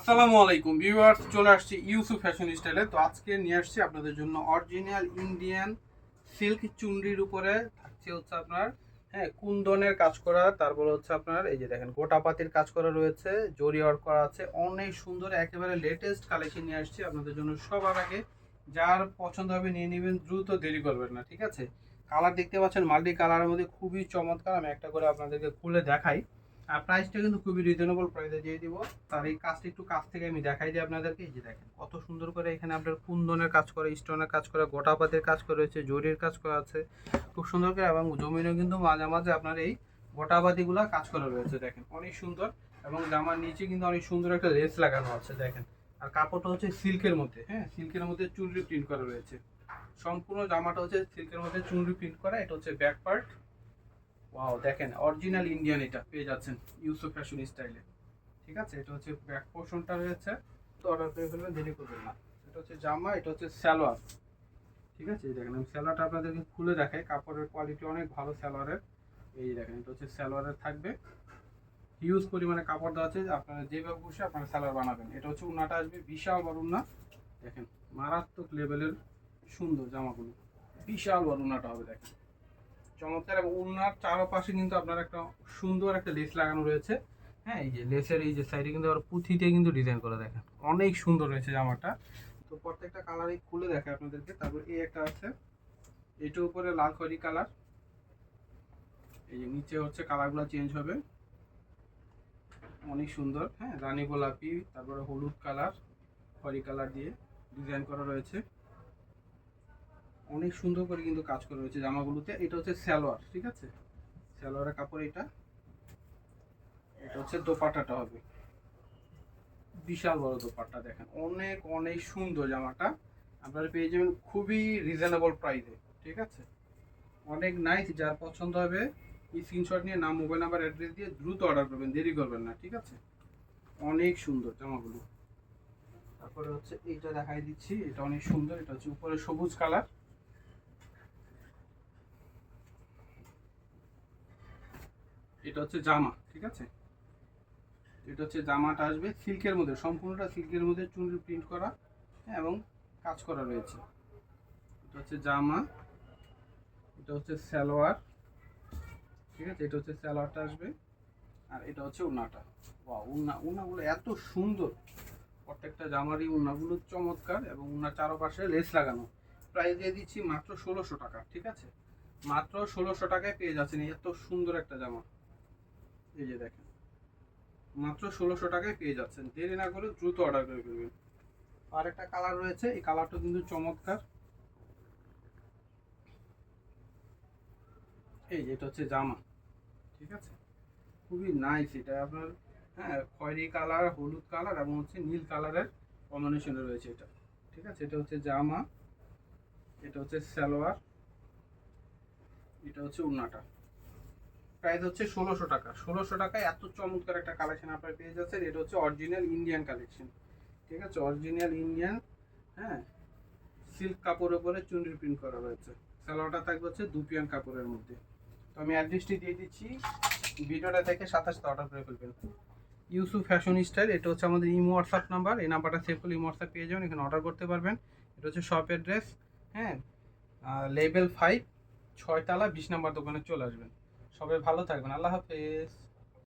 আসসালামু আলাইকুম ভিউয়ার্স, চলে আসছি ইউসুফ ফ্যাশন স্টাইলে। তো আজকে নিয়ে আসছি আপনাদের জন্য অরিজিনাল ইন্ডিয়ান সিল্ক চুনরির উপরে থাকছে হচ্ছে আপনার কুন্দনের কাজ করা, তারপর হচ্ছে আপনার এই যে দেখেন গোটাপাতির কাজ করা রয়েছে, জরি ওয়ার্ক করা আছে, অনেক সুন্দর একেবারে লেটেস্ট কালেকশন নিয়ে আসছি আপনাদের জন্য। সবার আগে যার পছন্দ হবে নিয়ে নেবেন, দ্রুত দেরি করবেন না, ঠিক আছে। কালার দেখতে পাচ্ছেন মাল্টি কালারের মধ্যে খুবই চমৎকার। আমি একটা করে আপনাদেরকে খুলে দেখাই। আর প্রাইসটা কিন্তু খুবই রিজনেবল প্রাইসে দিয়ে দিব। তার এই কাজটা একটু কাছ থেকে আমি দেখাই দিই আপনাদেরকে। এই যে দেখেন কত সুন্দর করে এখানে আপনার কুন্দনের কাজ করে, স্টোনের কাজ করে, গোটাপাতের কাজ করে রয়েছে, জরির কাজ করা আছে খুব সুন্দর করে, এবং জমিনেও কিন্তু মাঝে মাঝে আপনার এই গোটাপাতিগুলো কাজ করা রয়েছে দেখেন অনেক সুন্দর। এবং জামার নিচে কিন্তু অনেক সুন্দর একটা লেস লাগানো আছে দেখেন। আর কাপড়টা হচ্ছে সিল্কের মধ্যে, সিল্কের মধ্যে চুনরি প্রিন্ট করা রয়েছে। সম্পূর্ণ জামাটা হচ্ছে সিল্কের মধ্যে চুনরি প্রিন্ট করা। এটা হচ্ছে ব্যাক পার্ট। ওয়াও, দেখেন অরিজিনাল ইন্ডিয়ান এটা পেয়ে যাচ্ছেন ইউসুফ ফ্যাশন স্টাইলে, ঠিক আছে। এটা হচ্ছে ব্যাক পোর্শনটা রয়েছে, তো অর্ডার করে ফেলবেন, দেরি করবেন না। এটা হচ্ছে জামা, এটা হচ্ছে সালোয়ার, ঠিক আছে। এই দেখেন আমি সালোয়ারটা আপনাদেরকে খুলে দেখাই, কাপড়ের কোয়ালিটি অনেক ভালো সালোয়ারের। এই দেখেন এটা হচ্ছে সালোয়ারের থাকবে, হিউজ পরিমাণে কাপড় দেওয়া আছে, আপনারা যেভাবে বসে আপনারা সালোয়ার বানাবেন। এটা হচ্ছে উন্নাটা আসবে, বিশাল বড় উন্না দেখেন, মারাত্মক লেভেলের সুন্দর জামাগুলো, বিশাল বড় উন্নাটা হবে দেখেন চমৎকার। এবং উন্নার চারপাশে কিন্তু আপনার একটা সুন্দর একটা লেস লাগানো রয়েছে। এই যে লেসের এই যে সাইডে কিন্তু আবার পুঁথিতে কিন্তু ডিজাইন করা দেখেন অনেক সুন্দর রয়েছে জামাটা। তো প্রত্যেকটা কালারই খুলে দেখায় আপনাদেরকে। তারপর এই একটা আছে, এটার উপরে লাল খয়েরি কালার, এই যে নিচে হচ্ছে কালারগুলো চেঞ্জ হবে, অনেক সুন্দর। রানী গোলাপি, তারপরে হলুদ কালার, খয়েরি কালার দিয়ে ডিজাইন করা রয়েছে, অনেক সুন্দর করে কিন্তু কাজ করা রয়েছে জামাগুলোতে। এটা হচ্ছে সালোয়ার, ঠিক আছে, সালোয়ারের কাপড় এটা। এটা হচ্ছে দোপাট্টাটা হবে, বিশাল বড় দোপাট্টা দেখেন, অনেক অনেক সুন্দর জামাটা। আপনারা পেয়ে যাবেন খুবই রিজনেবল প্রাইসে, ঠিক আছে, অনেক নাইস। যার পছন্দ হবে স্ক্রিনশট নিয়ে নাম, মোবাইল নাম্বার, অ্যাড্রেস দিয়ে দ্রুত অর্ডার করবেন, দেরি করবেন না, ঠিক আছে। অনেক সুন্দর জামাগুলো। তারপরে হচ্ছে এইটা দেখাই দিচ্ছি, এটা অনেক সুন্দর। এটা হচ্ছে উপরে সবুজ কালার, এটা হচ্ছে জামা, ঠিক আছে। এটা হচ্ছে জামাটা আসবে সিল্কের মধ্যে, সম্পূর্ণটা সিল্কের মধ্যে চুনরি প্রিন্ট করা, এবং কাজ করা রয়েছে। এটা হচ্ছে জামা, এটা হচ্ছে সালোয়ার, ঠিক আছে। এটা হচ্ছে সালোয়ারটা আসবে, আর এটা হচ্ছে উন্নাটা। ওয়াও, উন্নাগুলো এত সুন্দর, প্রত্যেকটা জামারই উন্নাগুলো চমৎকার, এবং উন্নার চারপাশে লেস লাগানো। প্রাইস দিয়ে দিচ্ছি মাত্র 1600 টাকা, ঠিক আছে। মাত্র 1600 টাকায় পেয়ে যাচ্ছেন এত সুন্দর একটা জামা। এই যে দেখেন মাত্র 1600 টাকায় পেয়ে যাচ্ছেন, দেরি না করে দ্রুত অর্ডার করে ফেলবেন। আর একটা কালার রয়েছে, এই কালারটা কিন্তু চমৎকার। এই যে এটা হচ্ছে জামা, ঠিক আছে, খুবই নাইস। এটা আপনার খয়েরি কালার, হলুদ কালার, এবং হচ্ছে নীল কালারের কম্বিনেশনে রয়েছে এটা, ঠিক আছে। এটা হচ্ছে জামা, এটা হচ্ছে সালোয়ার, এটা হচ্ছে উন্নাটা। প্রাইস হচ্ছে 1600 টাকা। 1600 টাকায় এত চমৎকার একটা কালেকশন আপনার পেয়ে যাচ্ছেন। এটা হচ্ছে অরিজিনাল ইন্ডিয়ান কালেকশন, ঠিক আছে, অরিজিনাল ইন্ডিয়ান, হ্যাঁ সিল্ক কাপড়ের উপরে চুনরি প্রিন্ট করা রয়েছে। সালোয়ারটা থাকবে হচ্ছে দুপিয়ান কাপড়ের মধ্যে। তো আমি অ্যাড্রেসটি দিয়ে দিচ্ছি, ভিডিওটা থেকে সাথে সাথে অর্ডার করে ফেলবেন। ইউসুফ ফ্যাশন স্টাইল, এটা হচ্ছে আমাদের ইমো হোয়াটসঅ্যাপ নাম্বার, এই নাম্বারটা সেভ করলে ইমো হোয়াটসঅ্যাপ পেয়ে যাবেন, এখানে অর্ডার করতে পারবেন। এটা হচ্ছে শপ অ্যাড্রেস, হ্যাঁ লেভেল 5, 6 তলা, 20 নম্বর দোকানে চলে আসবেন। সবাই ভালো থাকবেন, আল্লাহ হাফেজ।